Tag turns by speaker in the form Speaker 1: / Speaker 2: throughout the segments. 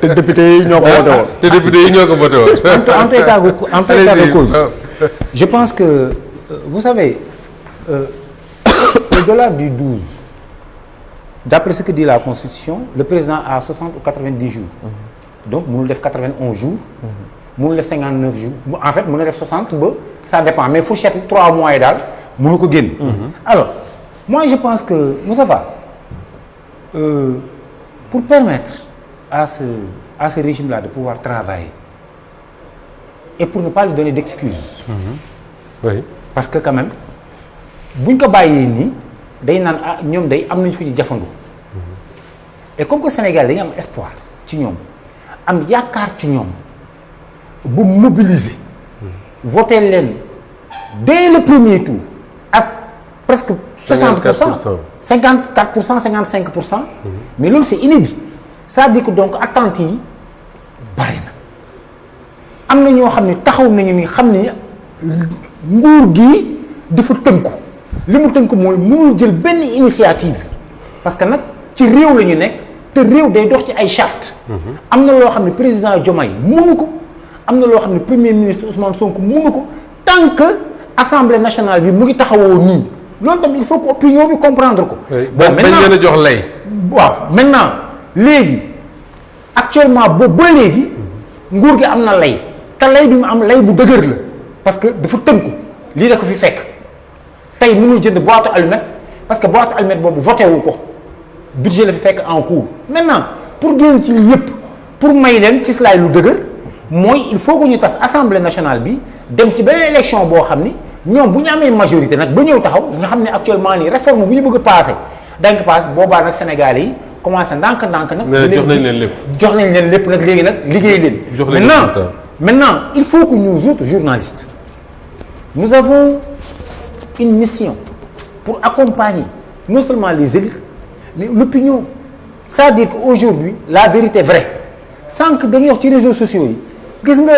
Speaker 1: te député yi ñoo ko voté woon.
Speaker 2: te député yi ñoo ko voté woon.
Speaker 1: en tout état de cause. Je pense que vous savez au-delà du 12 d'après ce que dit la Constitution le président a 60 ou 90 jours. Donc mënul def 91 jours. mënul def 59 jours en fait mën na def 60 ba ça dépend mais fourchette 3 mois yi daal mënu ko génn. Alors moi je pense que Moustapha pour permettre à ce régime-là de pouvoir travailler et pour ne pas lui donner d'excuses.
Speaker 2: Oui.
Speaker 1: Parce que quand même buñ ko bàyyee nii day naan ah ñoom day am nañu fi ñu jafandu. Et comme que Sénégal dañu am espoir ci ñoom am yaakaar ci ñoom bu mobiliser. voter leen dès le premier tour ak presque 60%. 54%, 55%. Mais loolu c'est inédit. C'est-à-dire que donc attentes yi bari na am na ñoo xam ne taxaw nañu ni xam ne nguur gi dafa tënku li mu tënku mooy mënul jël benn initiative parce que nag ci réew la ñu nekk te réew day dox ci ay chartes. am na loo xam ne président Diomaye mënu ko am na loo xam ne premier ministre Ousmane Sonko mënu ko tant que assemblée nationale bi mu ngi taxawoo nii loolu tamit il faut que opinion bi comprendre ko.
Speaker 2: bon maintenant bañ leen a jox lay.
Speaker 1: waaw maintenant léegi actuellement boobu ba léegi nguur gi am na lay te lay bi mu am lay bu dëgër la parce que dafa tënku lii da ko fi fekk tey mënul jënd boîte allumette parce que boîte allumette boobu voté wu ko budget la fi fekk en cours maintenant pour génn ci lii yëpp pour may leen ci lay lu dëgër mooy il faut que ñu tas assemblée nationale bi dem ci beneen élection boo xam ni ñoom bu ñu amee majorité nag ba ñëw taxaw nga xam ne actuellement nii réforme bu ñu bëgg a passé dañ ko passé boobaa nag Sénégalais yi commencé ndànk-ndànk nag.
Speaker 2: jox nañ leen lépp
Speaker 1: jox nañ leen lépp nag léegi nag liggéey leen. maintenant il faut que nous autres journalistes nous avons une mission pour accompagner non seulement les élites mais l'opinion c'est-à-dire que aujourd'hui la vérité vraie sànq dañuy wax ci réseaux sociaux yi gis nga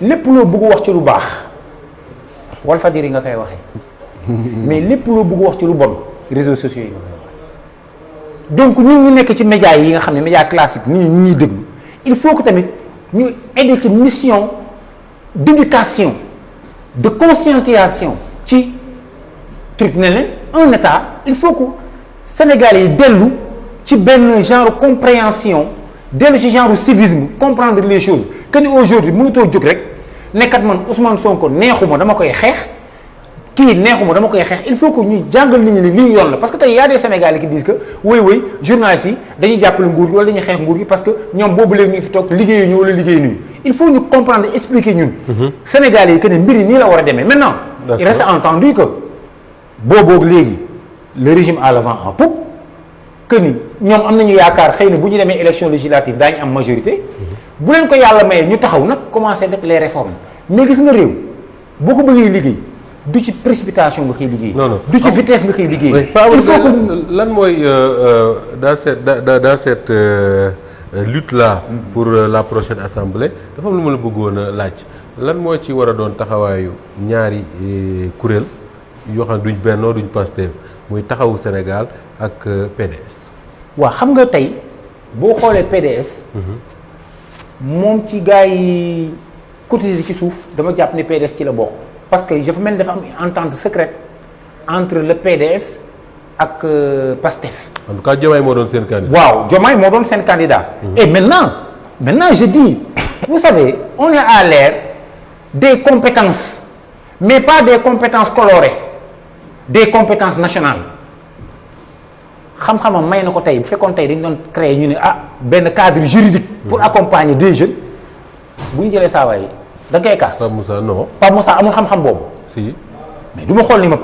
Speaker 1: lépp loo bëgg wax ci lu baax Walfadjri nga koy waxee mais lépp loo bëgg wax ci lu bon réseaux sociaux yi nga koy waxee donc ñun ñu nekk ci médias yi nga xam ne médias classiques ñu ñuy déglu il faut que tamit ñu aider ci mission d'éducation de conscientisation ci truc ne leen un état il faut que Sénégalais yi dellu ci benn genre compréhension dellu ci genre civisme comprendre les choses que ni aujourd'hui mënutoo jóg rek nekkat man Ousmane Sonko neexuma dama koy xeex kii neexuma dama koy xeex il faut que ñu jàngal nit ñi ne lii yoon la parce que tey y a des Sénégalais qui disent que oui journalistes yi dañuy jàppale nguur gi wala dañuy xeex nguur gi parce que ñoom boobu léegi ñu fi toog liggéeyu ñu wala liggéeyu ñu il faut ñu comprendre expliquer ñun Sénégalais yi que ne mbir yi nii la war a demee maintenant il reste entendu que booboog léegi le régime à l'avant en poupe que ni ñoom am nañu yaakaar xëy na bu ñu demee élection législative daañu am majorité bu leen ko yàlla mayee ñu taxaw nag commencer def les réformes mais gis nga réew boo ko bëggee liggéey du ci précipitation nga koy liggéey.
Speaker 2: non
Speaker 1: du ci vitesse nga koy liggéey.
Speaker 2: il faut que lan mooy dans cette lutte là. pour la prochaine assemblée dafa am lu ma la bëggoon a laaj lan moo ci war a doon taxawaayu ñaari kuréel yoo xam ne duñ Benno duñ Pastef muy taxawu Sénégal ak PDS.
Speaker 1: waaw xam nga tey boo xoolee PDS. moom ci gars yi cotisé ci suuf dama jàpp ne PDS ci la bokk. parce que dafa mel ni dafa am entente secrète entre le PDS ak Pastef.
Speaker 2: en tout cas Diomaye moo doon seen candidat.
Speaker 1: waaw Diomaye moo doon seen candidat. Et maintenant je dis vous savez on est à l'ère des compétences mais pas des compétences colorées des compétences nationales xam-xamam may na ko tey bu fekkoon tey dañu doon créer ñu ne benn cadre juridique. pour accompagner des jeunes bu ñu jëlee saa waay da nga koy kaas.
Speaker 2: Pape Moussa non.
Speaker 1: Pape Moussa amul xam-xam boobu.
Speaker 2: si
Speaker 1: mais du ma xool ni ma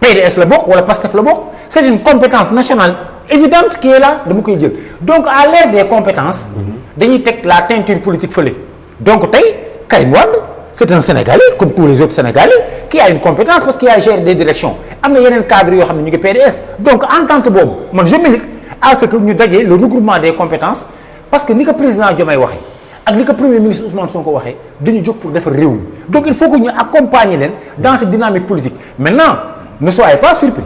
Speaker 1: PDS la bokk wala PASTEF la bokk c'est une compétence nationale évidente qui est là dama koy jël donc à l'ère des compétences. dañuy teg la teinture politique fële. donc tey Karim Wade c'est un Sénégalais comme tous les autres Sénégalais qui a une compétence parce qu'il a géré des directions am na yeneen cadres yoo xam ne ñu ngi PDS donc entente boobu man je milite à ce que ñu dajee le regroupement des compétences parce que ni ko président Diomaye waxee. ak li ko premier ministre Ousmane Sonko waxee dañu jóg pour defar réew mi donc il faut que ñu accompagner leen dans cette dynamique politique maintenant ne soyez pas surpris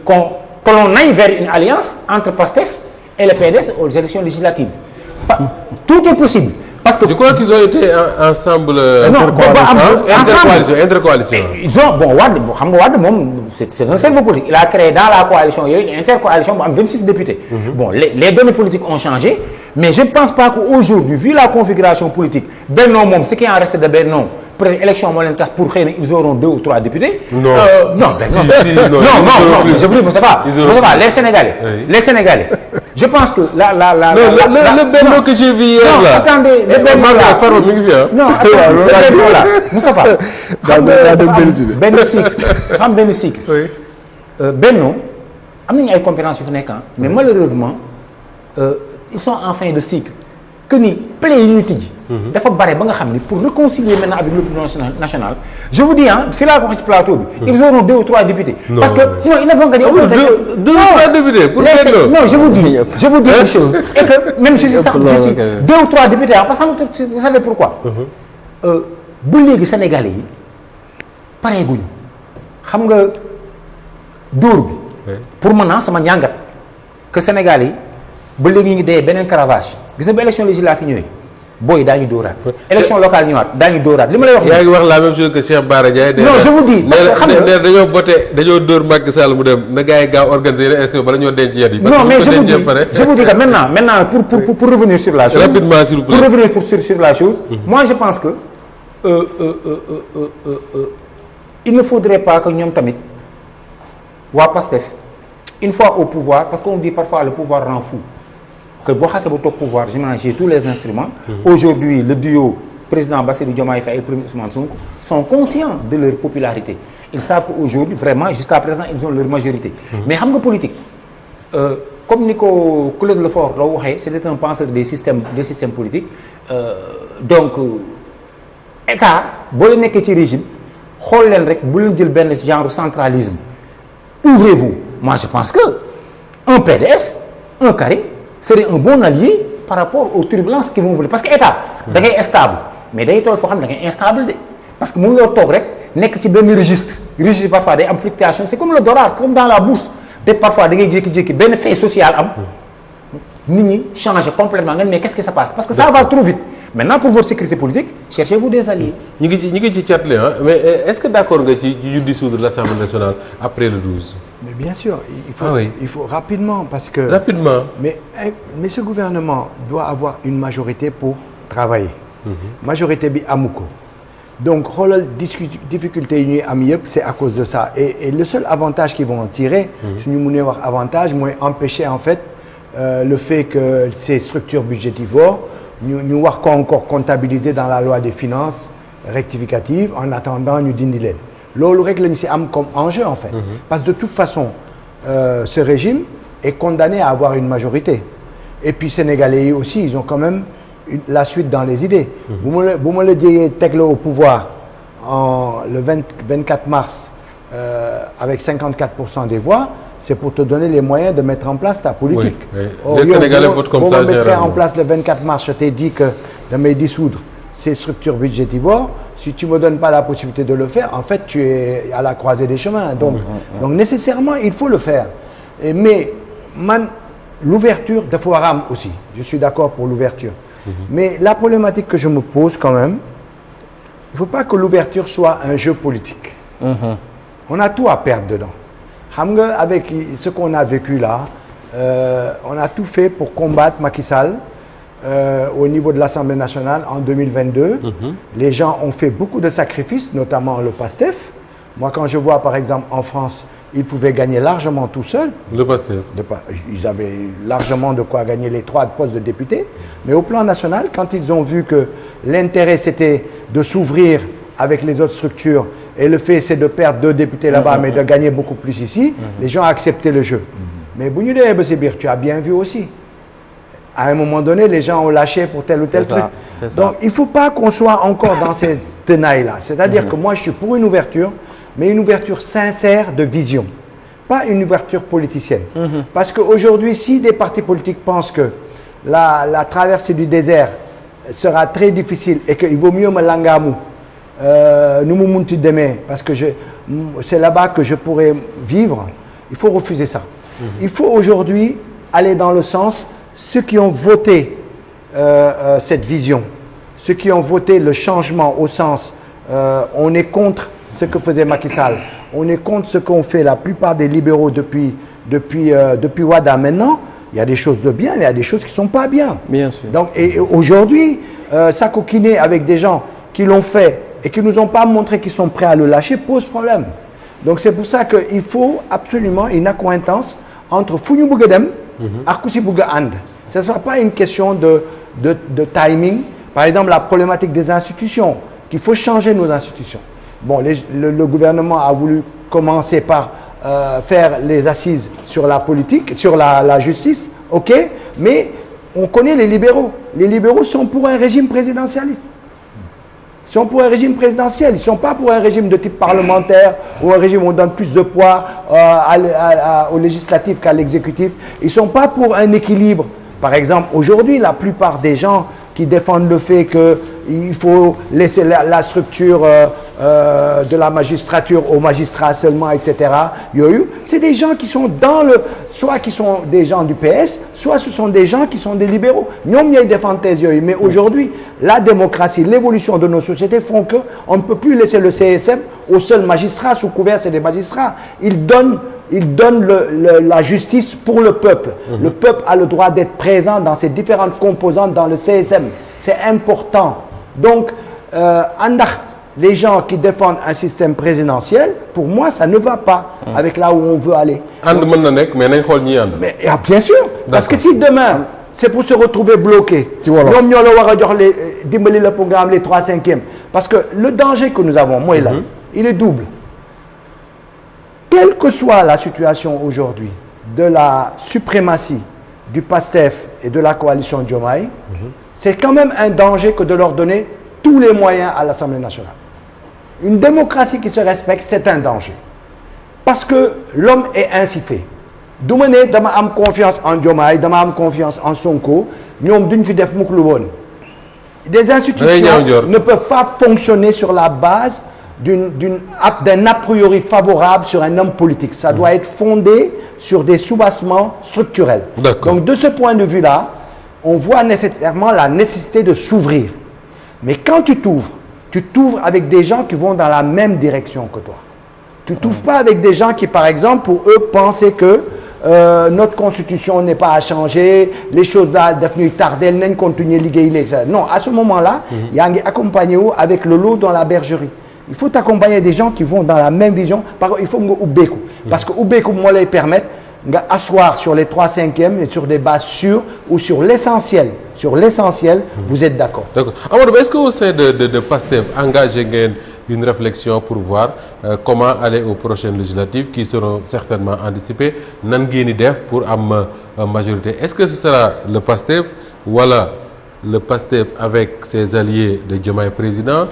Speaker 1: que l'on aille vers une alliance entre Pastef et le PDS aux élections législatives. Tout est possible. Parce que
Speaker 2: je crois qu'ils ont été ensemble. Intercoalition.
Speaker 1: Ils ont Wade xam nga Wade moom c'est un cerveau politique. Il a créé dans la coalition yooyu une intercoalition bu am 26 députés. Bon les données politiques ont changé mais je ne pense pas qu'aujourd'hui vu la configuration politique Benno moom ce qui en reste de Benno peut-être élection moo leen tax pour xëy na ils auront 2 ou 3 députés.
Speaker 2: Non
Speaker 1: non je vous dis Moustapha les Sénégalais je pense que
Speaker 2: le Benno que j'ai vu hier là.
Speaker 1: Non attendez le Benno là non attendez le Benno là Moustapha xam benn cycle Benno am nañu ay compétences yu fa nekk mais malheureusement ils sont en fin de cycle que ni plaies yi ñuy tijji dafa bare ba nga xam ni pour réconcilier maintenant avec l'opinion nationale je vous dis fii laa ko wax ci plateau bi ils auront 2 ou 3 députés parce que non ils ne vont gagner aucun
Speaker 2: 2 ou 3 députés pour
Speaker 1: non je vous dis une chose et que même je suis 2 ou 3 députés parce que vous savez pourquoi ba léegi Sénégalais yi pareeguñu xam nga dóor bi pour maintenant sama njàngat que Sénégalais yi ba léegi ñu ngi dee beneen caravage gis nga ba élection législative ñëwee booy daañu dóoraat élection locale ñëwaat daañu dóoraat li ma lay wax.
Speaker 2: yaa ngi wax la même chose que Cheikh Bara Ndiaye.
Speaker 1: non je vous dis parce que xam nga
Speaker 2: dañoo voté dañoo dóor Macky Sall mu dem na gars yi gaaw organiser les élections bala ñoo denc yet yi.
Speaker 1: non mais je vous dis que maintenant pour revenir sur la chose.
Speaker 2: rapidement s'il vous plaît
Speaker 1: pour revenir sur la chose. moi je pense que il ne faudrait pas que ñoom tamit waa PASTEF une fois au pouvoir parce qu'on dit parfois le pouvoir rend fou. que boo xasee ba toog pouvoir j'ai tous les instruments. Aujourd'hui le duo président Bassirou Diomaye Faye et le premier Ousmane Sonko sont conscients de leur popularité. Ils savent qu'aujourd'hui vraiment jusqu'à présent ils ont leur majorité. mais xam nga politique comme ni ko Claude Lefort la waxee c'était un penseur des systèmes politiques donc état boo leen nekkee ci régime xool leen rek bu leen jël benn genre centralisme ouvrez-vous moi je pense que un PDS un Karim serait un bon allié par rapport aux turbulences qui vont voler parce que état da ngay stable mais day toll foo xam ne da ngay instable de parce que mënuloo toog rek nekk ci benn registre parfois day am fluctuation c'est comme le dollar comme dans la bourse te parfois da ngay jékki-jékki benn fait social am nit ñi changer complètement nga ne mais qu'est-ce qui se passe parce que ça va trop vite maintenant pour votre sécurité politique cherchez-vous des alliés.
Speaker 2: ñu ngi ci catle mais est-ce que d'accord nga ci ñu dissoudre l'Assemblée nationale après le 12.
Speaker 3: mais bien sûr il faut rapidement parce que.
Speaker 2: rapidement
Speaker 3: mais ce gouvernement doit avoir une majorité pour travailler. majorité bi amu ko. donc xoolal difficulté yi ñuy am yëpp c'est à cause de ça et le seul avantage qu'ils vont en tirer. suñu mënee wax avantage mooy empêcher en fait le fait que ces structures budgétivores ñu wax ko encore comptabiliser dans la loi des finances rectificatives en attendant ñu dindi leen loolu rek la ñu si am comme enjeu en fait. parce que de toute façon ce régime est condamné à avoir une majorité et puis sénégalais yi aussi ils ont quand même la suite dans les idées. bu ma la jegee teg la au pouvoir le 24 mars avec 54% des voix c'est pour te donner les moyens de mettre en place ta politique.
Speaker 2: Les Sénégalais votent comme ça
Speaker 3: généralement. Mettre en place le 24 mars je t'ai dit que damay dissoudre ces structures budgétivores si tu me donnes pas la possibilité de le faire en fait tu es à la croisée des chemins donc nécessairement il faut le faire mais l'ouverture dafa war a am aussi je suis d'accord pour l'ouverture mais la problématique que je me pose quand même il faut pas que l'ouverture soit un jeu politique on a tout à perdre dedans xam nga avec ce qu'on a vécu là on a tout fait pour combattre Macky Sall au niveau de l'Assemblée nationale en 2022 les gens ont fait beaucoup de sacrifices notamment le PASTEF moi quand je vois par exemple en France ils pouvaient gagner largement tout seuls.
Speaker 2: Le PASTEF.
Speaker 3: Ils avaient largement de quoi gagner les 3 postes de députés. Mais au plan national, quand ils ont vu que l'intérêt c'était de s'ouvrir avec les autres structures et le fait c'est de perdre 2 députés là-bas mais de gagner beaucoup plus ici, les gens ont accepté le jeu. Mais bu ñu demee ba si biir tu as bien vu aussi. À un moment donné, les gens ont lâché pour tel ou tel truc. Donc il faut pas qu'on soit encore dans ces tenailles-là. C'est-à-dire que moi je suis pour une ouverture. Mais une ouverture sincère de vision, pas une ouverture politicienne. Parce qu'aujourd'hui, si des partis politiques pensent que la traversée du désert sera très difficile et qu'il vaut mieux me langamu, nous mu munti demee parce que c'est là-bas que je pourrais vivre, il faut refuser ça. Il faut aujourd'hui aller dans le sens, ceux qui ont voté cette vision, ceux qui ont voté le changement au sens, on est contre ce que faisait Macky Sall, on est contre ce qu'ont fait la plupart des libéraux depuis Wada maintenant. Il y a des choses de bien, il y a des choses qui ne sont pas bien.
Speaker 1: Bien sûr.
Speaker 3: Donc, et aujourd'hui, s'acoquiner avec des gens qui l'ont fait et qui ne nous ont pas montré qu'ils sont prêts à le lâcher pose problème. Donc c'est pour ça qu'il faut absolument une accointance entre Founou Bougadem et Kousi Bouga And. Ce ne sera pas une question de timing. Par exemple, la problématique des institutions, qu'il faut changer nos institutions. Bon, le gouvernement a voulu commencer par faire les assises sur la politique, sur la justice, ok, mais on connaît les libéraux. Les libéraux sont pour un régime présidentialiste. Ils sont pour un régime présidentiel, ils ne sont pas pour un régime de type parlementaire ou un régime où on donne plus de poids au législatif qu'à l'exécutif. Ils ne sont pas pour un équilibre. Par exemple, aujourd'hui, la plupart des gens qui défendent le fait qu'il faut laisser la structure de la magistrature aux magistrats seulement, etc. C'est des gens qui sont soit qui sont des gens du PS, soit ce sont des gens qui sont des libéraux. Nous, défendent mais aujourd'hui, la démocratie, l'évolution de nos sociétés font qu'on ne peut plus laisser le CSM aux seuls magistrats, sous couvert c'est des magistrats. Ils donnent la justice pour le peuple. Le peuple a le droit d'être présent dans ses différentes composantes dans le CSM. C'est important. Donc, les gens qui défendent un système présidentiel, pour moi, ça ne va pas avec là où on veut aller. Mais bien sûr, parce que si demain, c'est pour se retrouver bloqué, le programme, les 3/5e, parce que le danger que nous avons, moi, là, il est double. Quelle que soit la situation aujourd'hui de la suprématie du PASTEF et de la coalition Diomaye, c'est quand même un danger que de leur donner tous les moyens à l'Assemblée nationale. Une démocratie qui se respecte, c'est un danger. Parce que l'homme est ainsi fait. Doumane, dama am confiance en Diomaye, dama am confiance en Sonko, ñom duñ fi def mukk lu bon. Des institutions ne peuvent pas fonctionner sur la base d'un a priori favorable sur un homme politique. Ça doit être fondé sur des soubassements structurels. Donc de ce point de vue-là, on voit nécessairement la nécessité de s'ouvrir. Mais quand tu t'ouvres avec des gens qui vont dans la même direction que toi. Tu ne t'ouvres pas avec des gens qui, par exemple, pour eux, pensaient que notre constitution n'est pas à changer, les choses là, devenues tardées, n'en continuer liguer. Non, à ce moment-là, il y a accompagné avec le lot dans la bergerie. Il faut accompagner des gens qui vont dans la même vision. Par contre, il faut que Oubekou. Parce que Oubekou, moi, les permettre d'asseoir sur les 3/5e et sur des bases sûres ou sur l'essentiel. Sur l'essentiel, vous êtes d'accord.
Speaker 2: D'accord. Alors, est-ce que au sein de PASTEF, engagez une réflexion pour voir comment aller aux prochaines législatives qui seront certainement anticipées, Nangeni Def pour am majorité. Est-ce que ce sera le PASTEF, voilà le PASTEF avec ses alliés de Diomaye président?